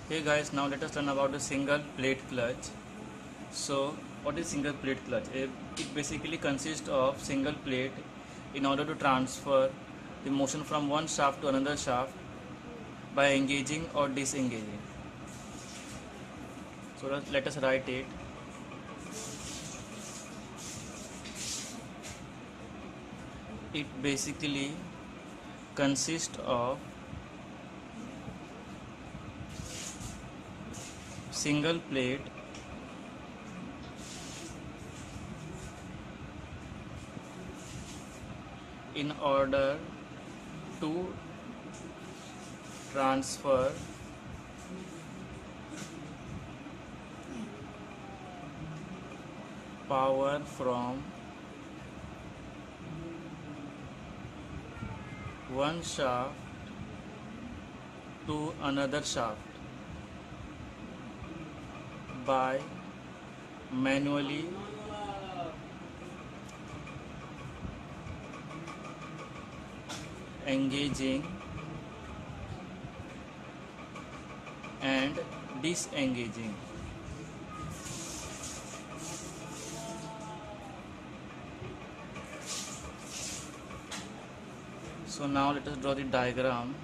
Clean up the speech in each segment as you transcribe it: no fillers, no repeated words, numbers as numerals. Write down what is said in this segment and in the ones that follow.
Hey guys, now let us learn about the single plate clutch. So what is single plate clutch? It basically consists of single plate in order to transfer the motion from one shaft to another shaft by engaging or disengaging. So let us write it. It basically consists of single plate in order to transfer power from one shaft to another shaft by manually engaging and disengaging. So now let us draw the diagram.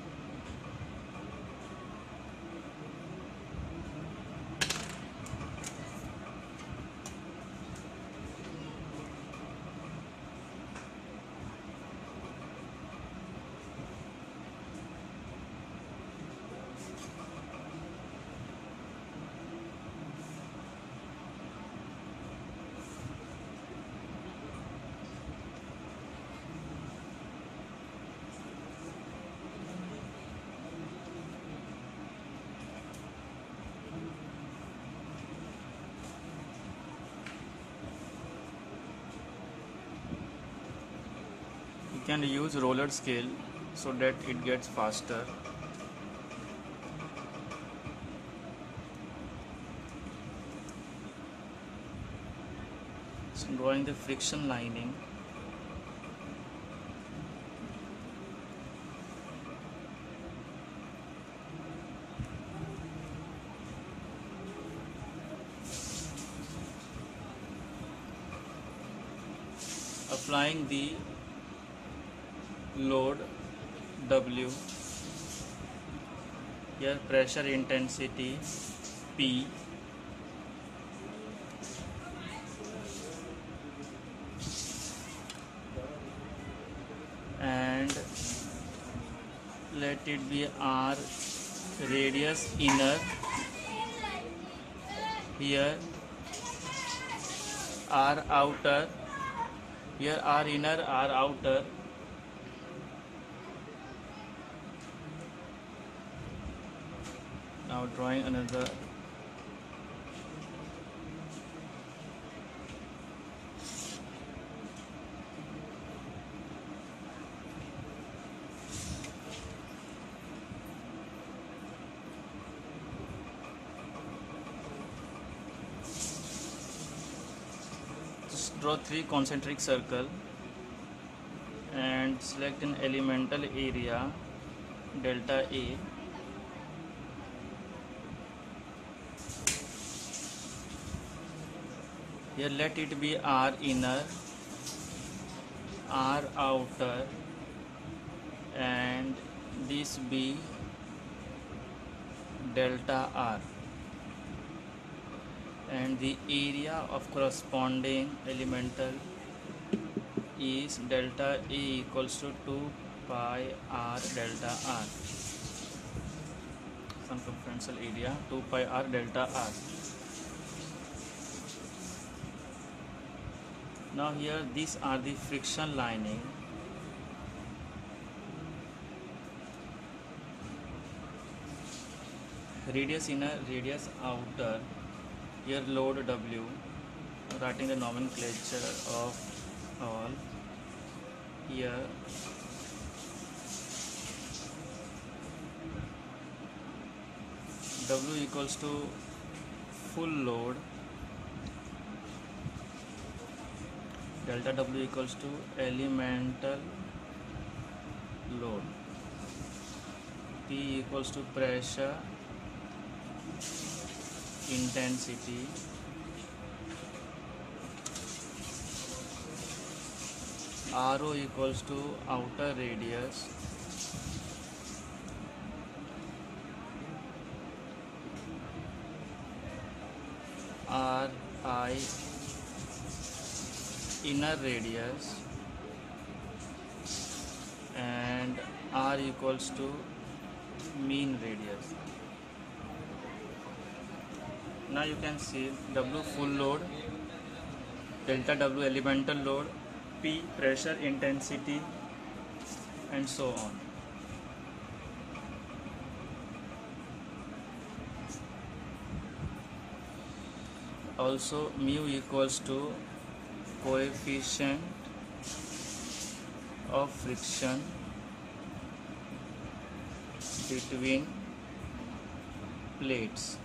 You can use roller scale so that it gets faster. So drawing the friction lining. Applying the load W, here pressure intensity P, and let it be R radius inner, here R outer, here R inner, R outer. Now drawing another just draw 3 concentric circle and select an elemental area delta A. Here let it be R inner, R outer, and this be delta R, and the area of corresponding elemental is delta A equals to 2 pi R delta R, circumferential area 2 pi R delta R. Now here these are the friction lining. Radius inner, radius outer, here load W, writing the nomenclature of all. Here W equals to full load, delta W equals to elemental load, P equals to pressure intensity RO equals to outer radius RI inner radius and R equals to mean radius. Now you can see W full load, delta W elemental load, P pressure intensity and so on. Also mu equals to coefficient of friction between plates.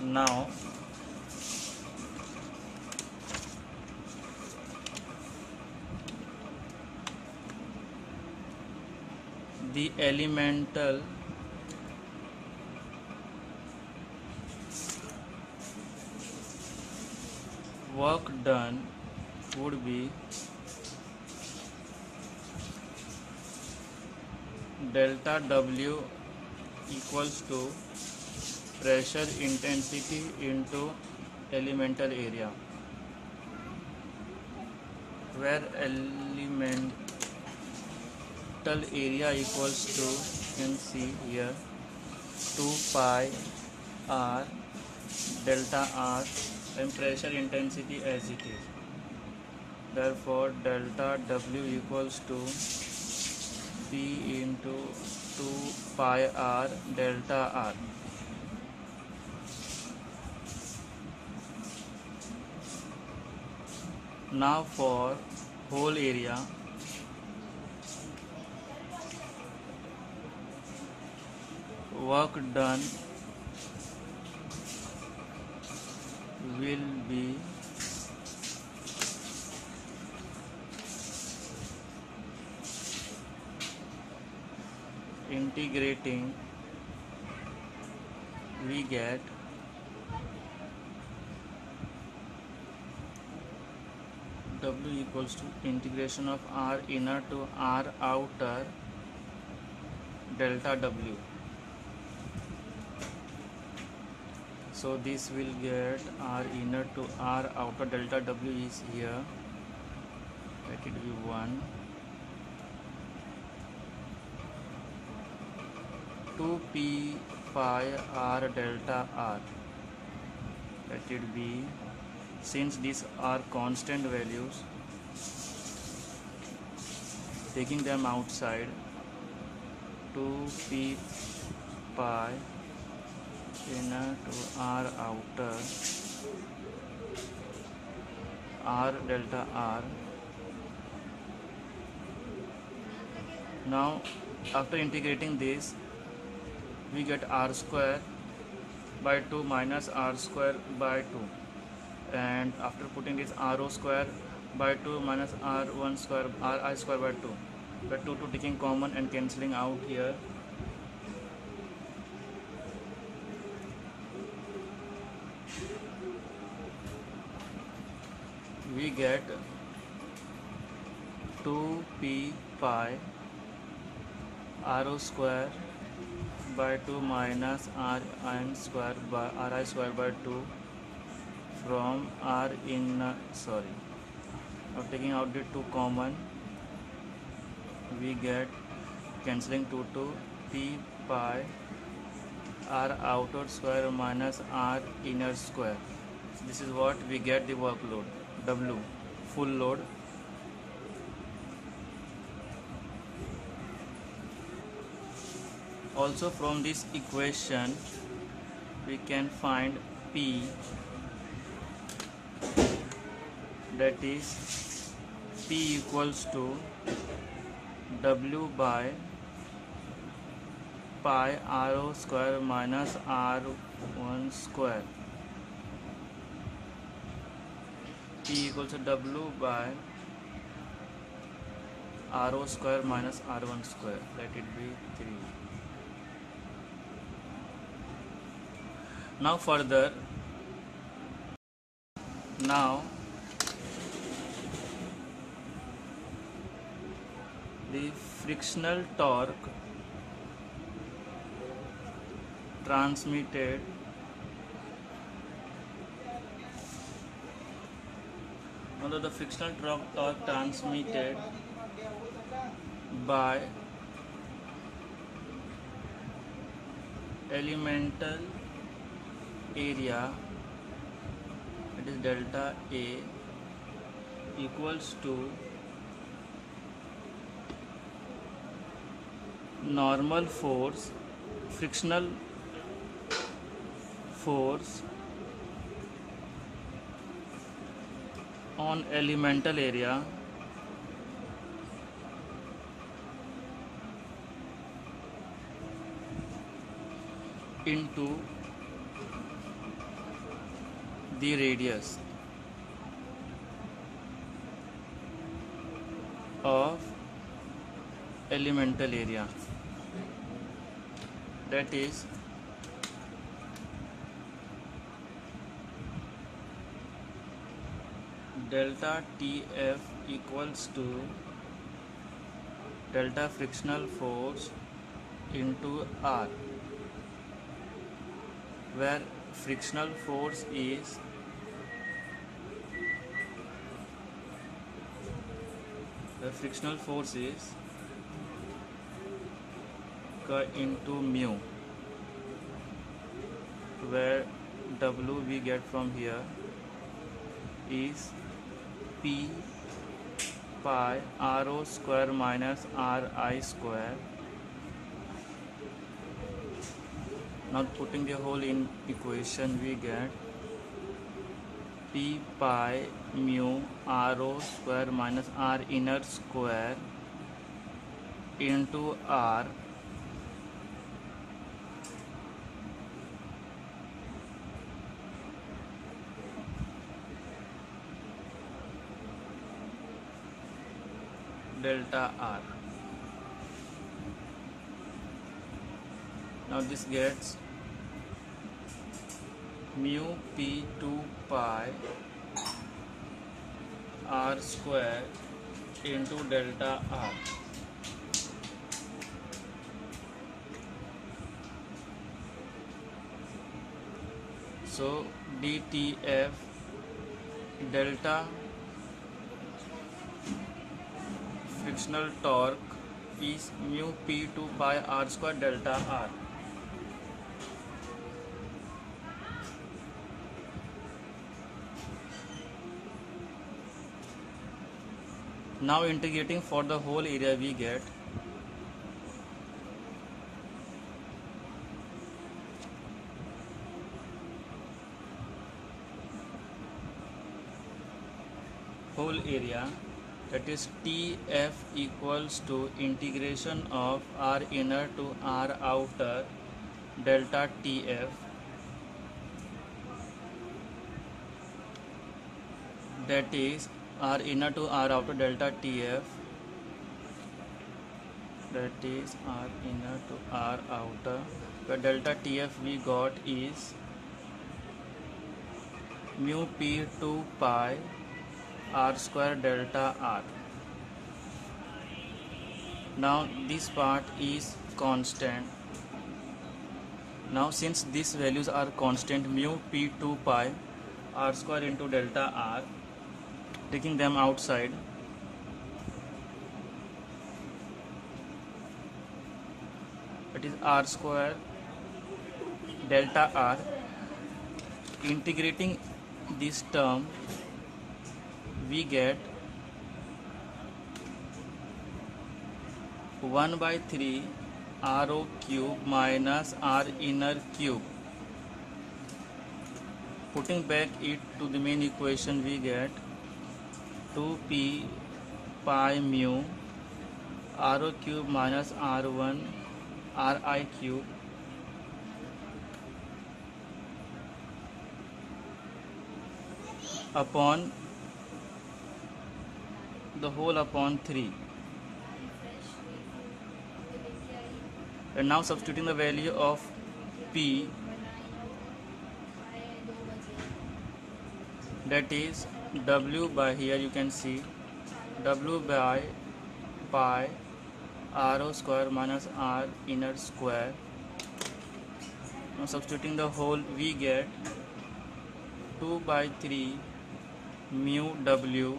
Now the elemental work done would be delta W equals to pressure intensity into elemental area, where elemental area equals to, you can see here, 2 pi r delta r and pressure intensity as it is. Therefore delta W equals to P into 2 pi r delta r. Now for whole area, work done will be integrating, we get W equals to integration of R inner to R outer delta W. So this will get R inner to R outer delta W is here. Let it be 1. 2 P pi R delta R. Let it be, since these are constant values, taking them outside, 2 P pi inner to R outer R delta R. Now after integrating this, we get R square by 2 minus R square by 2, and after putting this RO square by 2 minus R1 square RI square by 2, but 2 taking common and cancelling out here, we get 2 P pi RO square by 2 minus RI square by RI square by 2 from R in now taking out the 2 common, we get cancelling 2 to P pi R outer square minus R inner square. This is what we get the workload W full load. Also from this equation we can find P, that is P equals to W by pi RO square minus R1 square. P equals to W by RO square minus R1 square, let it be 3. Now further, now the frictional torque transmitted the frictional torque transmitted by elemental area, it is delta A, equals to normal force, frictional force on elemental area into the radius of elemental area, that is delta TF equals to delta frictional force into R, where frictional force is into mu, where W we get from here is P pi RO square minus RI square. Now putting the whole in equation, we get P pi mu RO square minus R inner square into R delta R. Now this gets mu P 2 pi R square into delta R. So dTF delta frictional torque is mu P 2 pi R square delta R. Now integrating for the whole area, we get whole area, that is TF equals to integration of R inner to R outer delta TF, that is R inner to R outer delta TF, that is R inner to R outer, where delta TF we got is mu P 2 pi R square delta R. Now this part is constant. Now since these values are constant, mu P 2 pi R square into delta R, taking them outside, it is R square delta R. Integrating this term, we get 1 by 3 RO cube minus R inner cube. Putting back it to the main equation, we get 2p pi mu RO cube minus R1 RI cube upon the whole upon 3. And now substituting the value of P, that is W by, here you can see W by pi RO square minus R inner square. Now substituting the whole, we get 2 by 3 mu W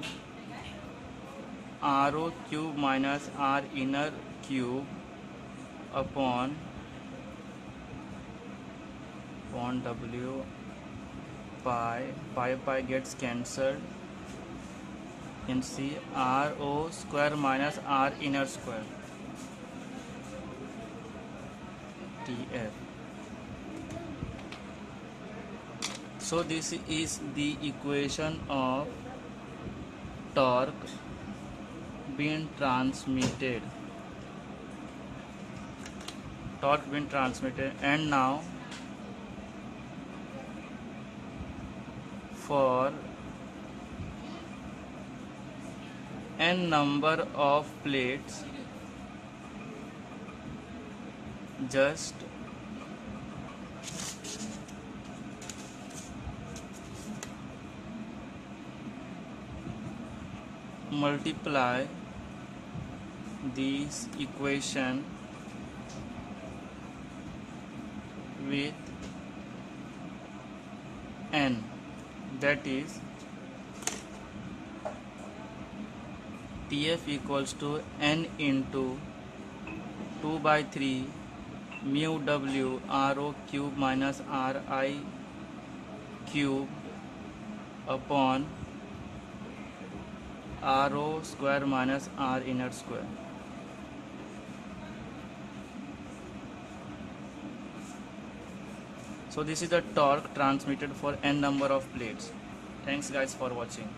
RO cube minus R inner cube upon W pi gets cancelled. You can see RO square minus R inner square TF. So this is the equation of torque being transmitted. And now for n number of plates, just multiply this equation with n, that is TF equals to n into 2 by 3 mu W RO cube minus RI cube upon RO square minus R inner square. So this is the torque transmitted for n number of plates. Thanks guys for watching.